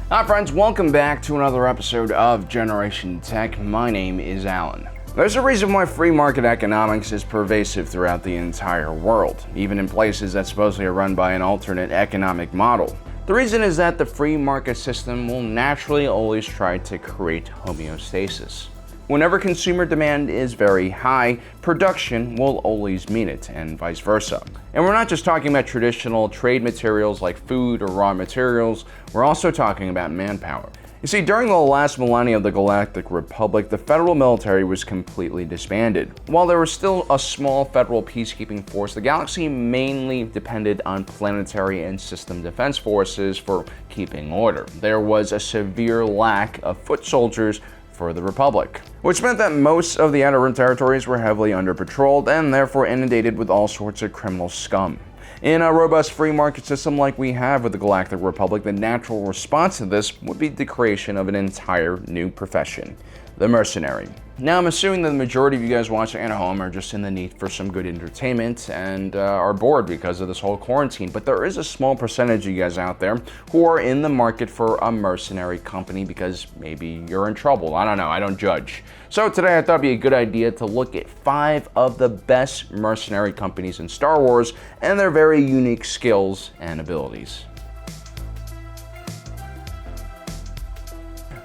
Hi friends, welcome back to another episode of Generation Tech. My name is Alan. There's a reason why free market economics is pervasive throughout the entire world, even in places that supposedly are run by an alternate economic model. The reason is that the free market system will naturally always try to create homeostasis. Whenever consumer demand is very high, production will always meet it, and vice versa. And we're not just talking about traditional trade materials like food or raw materials, we're also talking about manpower. You see, during the last millennia of the Galactic Republic, the federal military was completely disbanded. While there was still a small federal peacekeeping force, the galaxy mainly depended on planetary and system defense forces for keeping order. There was a severe lack of foot soldiers for the Republic, which meant that most of the outer rim territories were heavily under-patrolled and therefore inundated with all sorts of criminal scum. In a robust free market system like we have with the Galactic Republic, the natural response to this would be the creation of an entire new profession, the mercenary. Now, I'm assuming that the majority of you guys watching at home are just in the need for some good entertainment and are bored because of this whole quarantine, but there is a small percentage of you guys out there who are in the market for a mercenary company because maybe you're in trouble. I don't know, I don't judge. So today I thought it'd be a good idea to look at 5 of the best mercenary companies in Star Wars and their very unique skills and abilities.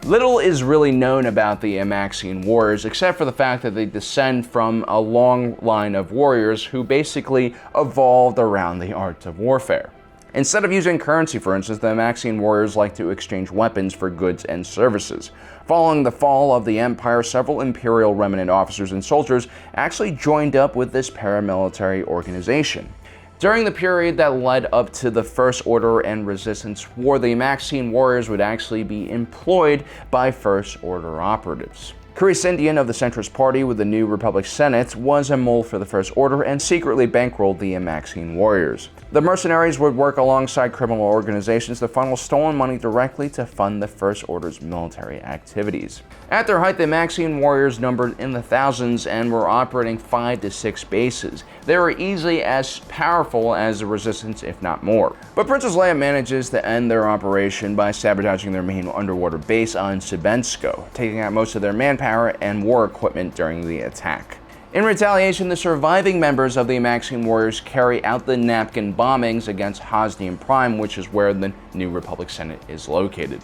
Little is really known about the Amaxine warriors except for the fact that they descend from a long line of warriors who basically evolved around the art of warfare. Instead of using currency, for instance, the Amaxine warriors like to exchange weapons for goods and services. Following the fall of the Empire, several Imperial remnant officers and soldiers actually joined up with this paramilitary organization. During the period that led up to the First Order and Resistance War, the Amaxine warriors would actually be employed by First Order operatives. Crescendian of the Centrist Party with the New Republic Senate was a mole for the First Order and secretly bankrolled the Amaxine warriors. The mercenaries would work alongside criminal organizations to funnel stolen money directly to fund the First Order's military activities. At their height, the Amaxine warriors numbered in the thousands and were operating 5 to 6 bases. They were easily as powerful as the Resistance, if not more. But Princess Leia manages to end their operation by sabotaging their main underwater base on Sebensko, taking out most of their manpower and war equipment during the attack. In retaliation, the surviving members of the Amaxine warriors carry out the napkin bombings against Hosnian Prime, which is where the New Republic Senate is located.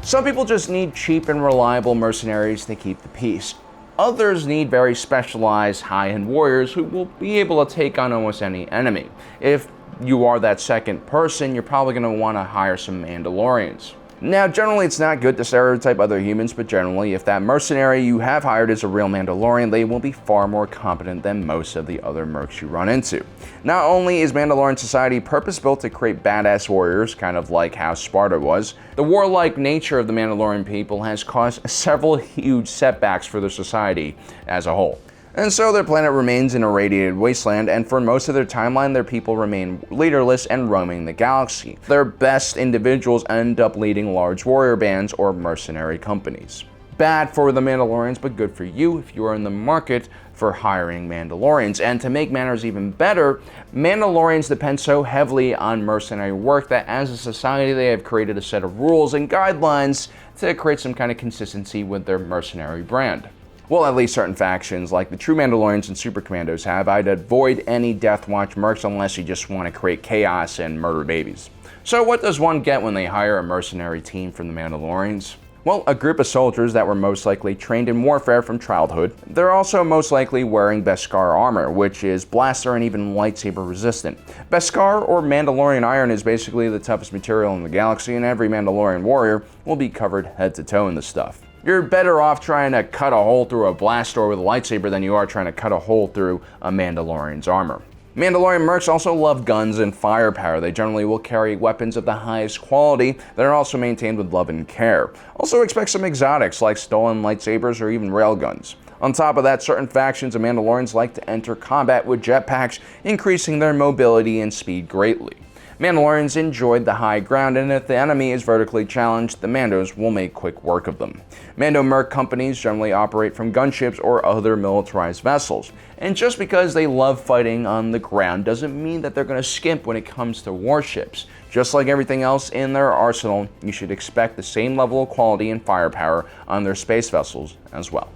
Some people just need cheap and reliable mercenaries to keep the peace. Others need very specialized high-end warriors who will be able to take on almost any enemy. If you are that second person, you're probably going to want to hire some Mandalorians. Now, generally it's not good to stereotype other humans, but generally if that mercenary you have hired is a real Mandalorian, they will be far more competent than most of the other mercs you run into. Not only is Mandalorian society purpose-built to create badass warriors, kind of like how Sparta was, the warlike nature of the Mandalorian people has caused several huge setbacks for their society as a whole. And so their planet remains an irradiated wasteland, and for most of their timeline, their people remain leaderless and roaming the galaxy. Their best individuals end up leading large warrior bands or mercenary companies. Bad for the Mandalorians, but good for you if you are in the market for hiring Mandalorians. And to make matters even better, Mandalorians depend so heavily on mercenary work that as a society they have created a set of rules and guidelines to create some kind of consistency with their mercenary brand. Well, at least certain factions, like the True Mandalorians and Super Commandos have. I'd avoid any Death Watch mercs unless you just want to create chaos and murder babies. So what does one get when they hire a mercenary team from the Mandalorians? Well, a group of soldiers that were most likely trained in warfare from childhood. They're also most likely wearing Beskar armor, which is blaster and even lightsaber resistant. Beskar, or Mandalorian iron, is basically the toughest material in the galaxy, and every Mandalorian warrior will be covered head to toe in this stuff. You're better off trying to cut a hole through a blast door with a lightsaber than you are trying to cut a hole through a Mandalorian's armor. Mandalorian mercs also love guns and firepower. They generally will carry weapons of the highest quality that are also maintained with love and care. Also expect some exotics like stolen lightsabers or even railguns. On top of that, certain factions of Mandalorians like to enter combat with jetpacks, increasing their mobility and speed greatly. Mandalorians enjoyed the high ground, and if the enemy is vertically challenged, the Mandos will make quick work of them. Mando merc companies generally operate from gunships or other militarized vessels, and just because they love fighting on the ground doesn't mean that they're going to skimp when it comes to warships. Just like everything else in their arsenal, you should expect the same level of quality and firepower on their space vessels as well.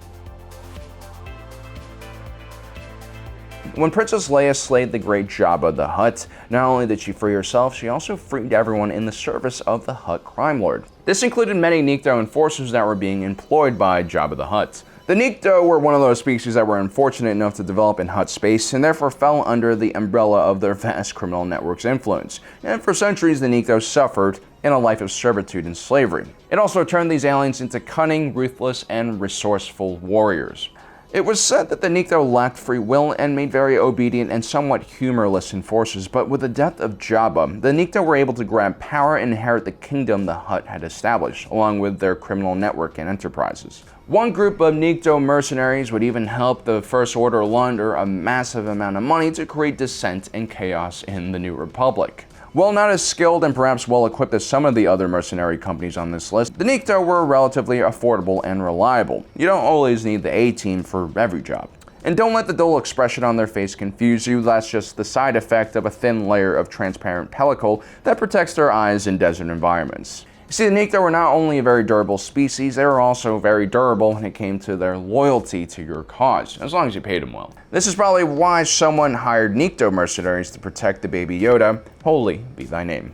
When Princess Leia slayed the great Jabba the Hutt, not only did she free herself, she also freed everyone in the service of the Hutt crime lord. This included many NIKTO enforcers that were being employed by Jabba the Hutt. The NIKTO were one of those species that were unfortunate enough to develop in Hutt space and therefore fell under the umbrella of their vast criminal network's influence. And for centuries, the NIKTO suffered in a life of servitude and slavery. It also turned these aliens into cunning, ruthless, and resourceful warriors. It was said that the NIKTO lacked free will and made very obedient and somewhat humorless enforcers, but with the death of Jabba, the NIKTO were able to grab power and inherit the kingdom the Hutt had established, along with their criminal network and enterprises. One group of NIKTO mercenaries would even help the First Order launder a massive amount of money to create dissent and chaos in the New Republic. While not as skilled and perhaps well-equipped as some of the other mercenary companies on this list, the NIKTO were relatively affordable and reliable. You don't always need the A-team for every job. And don't let the dull expression on their face confuse you, that's just the side effect of a thin layer of transparent pellicle that protects their eyes in desert environments. You see, the NIKTO were not only a very durable species, they were also very durable when it came to their loyalty to your cause, as long as you paid them well. This is probably why someone hired NIKTO mercenaries to protect the baby Yoda. Holy be thy name.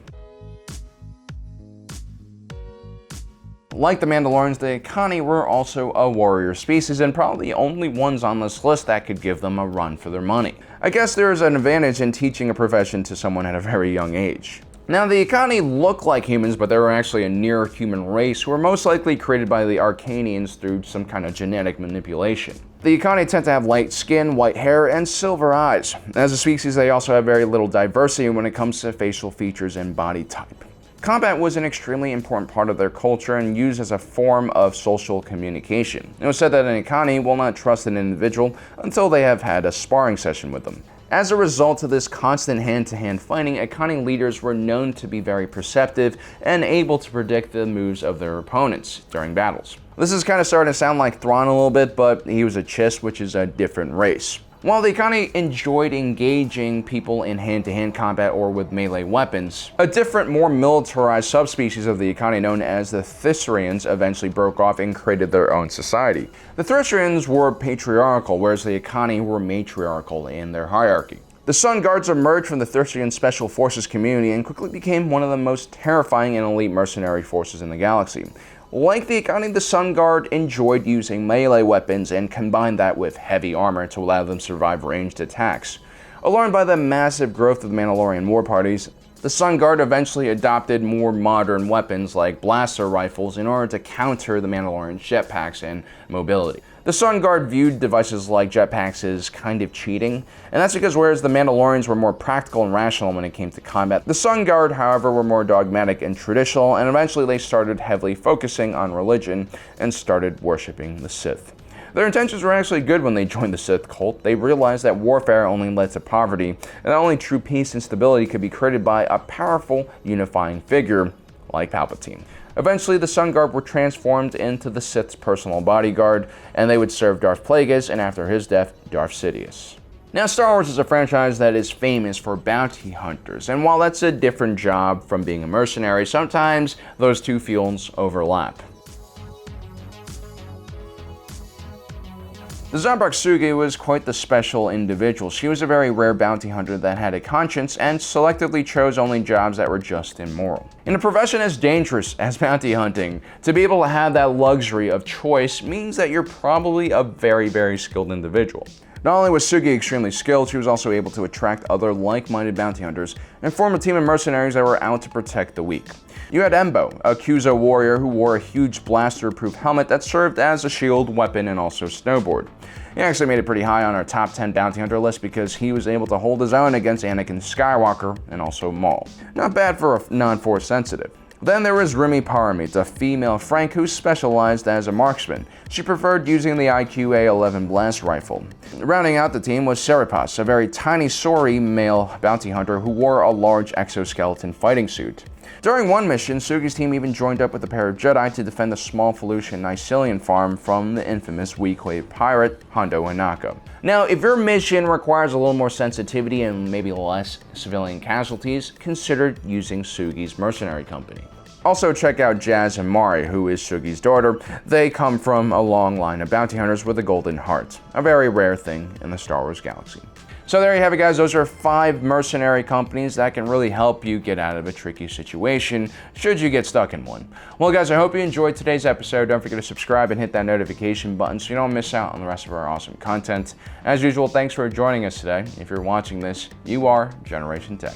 Like the Mandalorians, the Ikani were also a warrior species and probably the only ones on this list that could give them a run for their money. I guess there is an advantage in teaching a profession to someone at a very young age. Now, the Ikani look like humans, but they were actually a near-human race who were most likely created by the Arcanians through some kind of genetic manipulation. The Ikani tend to have light skin, white hair, and silver eyes. As a species, they also have very little diversity when it comes to facial features and body type. Combat was an extremely important part of their culture and used as a form of social communication. It was said that an Ikani will not trust an individual until they have had a sparring session with them. As a result of this constant hand-to-hand fighting, Ikani leaders were known to be very perceptive and able to predict the moves of their opponents during battles. This is kind of starting to sound like Thrawn a little bit, but he was a Chiss, which is a different race. While the Ikani enjoyed engaging people in hand-to-hand combat or with melee weapons, a different, more militarized subspecies of the Ikani known as the Thissarians eventually broke off and created their own society. The Thissarians were patriarchal, whereas the Ikani were matriarchal in their hierarchy. The Sun Guards emerged from the Thissarian Special Forces community and quickly became one of the most terrifying and elite mercenary forces in the galaxy. Like the Ikani, the Sun Guard enjoyed using melee weapons and combined that with heavy armor to allow them to survive ranged attacks. Alarmed by the massive growth of the Mandalorian war parties, the Sun Guard eventually adopted more modern weapons like blaster rifles in order to counter the Mandalorian jetpacks and mobility. The Sun Guard viewed devices like jetpacks as kind of cheating, and that's because whereas the Mandalorians were more practical and rational when it came to combat, the Sun Guard, however, were more dogmatic and traditional, and eventually they started heavily focusing on religion and started worshipping the Sith. Their intentions were actually good when they joined the Sith cult. They realized that warfare only led to poverty, and that only true peace and stability could be created by a powerful, unifying figure like Palpatine. Eventually, the Sun Guard were transformed into the Sith's personal bodyguard, and they would serve Darth Plagueis, and after his death, Darth Sidious. Now, Star Wars is a franchise that is famous for bounty hunters, and while that's a different job from being a mercenary, sometimes those two fields overlap. The Zambrak Sugi was quite the special individual. She was a very rare bounty hunter that had a conscience and selectively chose only jobs that were just and moral. In a profession as dangerous as bounty hunting, to be able to have that luxury of choice means that you're probably a very, very skilled individual. Not only was Sugi extremely skilled, she was also able to attract other like-minded bounty hunters and form a team of mercenaries that were out to protect the weak. You had Embo, a Kuzo warrior who wore a huge blaster-proof helmet that served as a shield, weapon, and also snowboard. He actually made it pretty high on our top 10 bounty hunter list because he was able to hold his own against Anakin Skywalker and also Maul. Not bad for a non-Force sensitive. Then there was Remy Paramit, a female Frank who specialized as a marksman. She preferred using the IQ-A11 blast rifle. Rounding out the team was Seripas, a very tiny Sori male bounty hunter who wore a large exoskeleton fighting suit. During one mission, Sugi's team even joined up with a pair of Jedi to defend the small Felucian Nicelian farm from the infamous weak-weight pirate Hondo Hinaka. Now, if your mission requires a little more sensitivity and maybe less civilian casualties, consider using Sugi's mercenary company. Also check out Jazz and Mari, who is Sugi's daughter. They come from a long line of bounty hunters with a golden heart, a very rare thing in the Star Wars galaxy. So there you have it, guys. Those are 5 mercenary companies that can really help you get out of a tricky situation should you get stuck in one. Well, guys, I hope you enjoyed today's episode. Don't forget to subscribe and hit that notification button so you don't miss out on the rest of our awesome content. As usual, thanks for joining us today. If you're watching this, you are Generation Tech.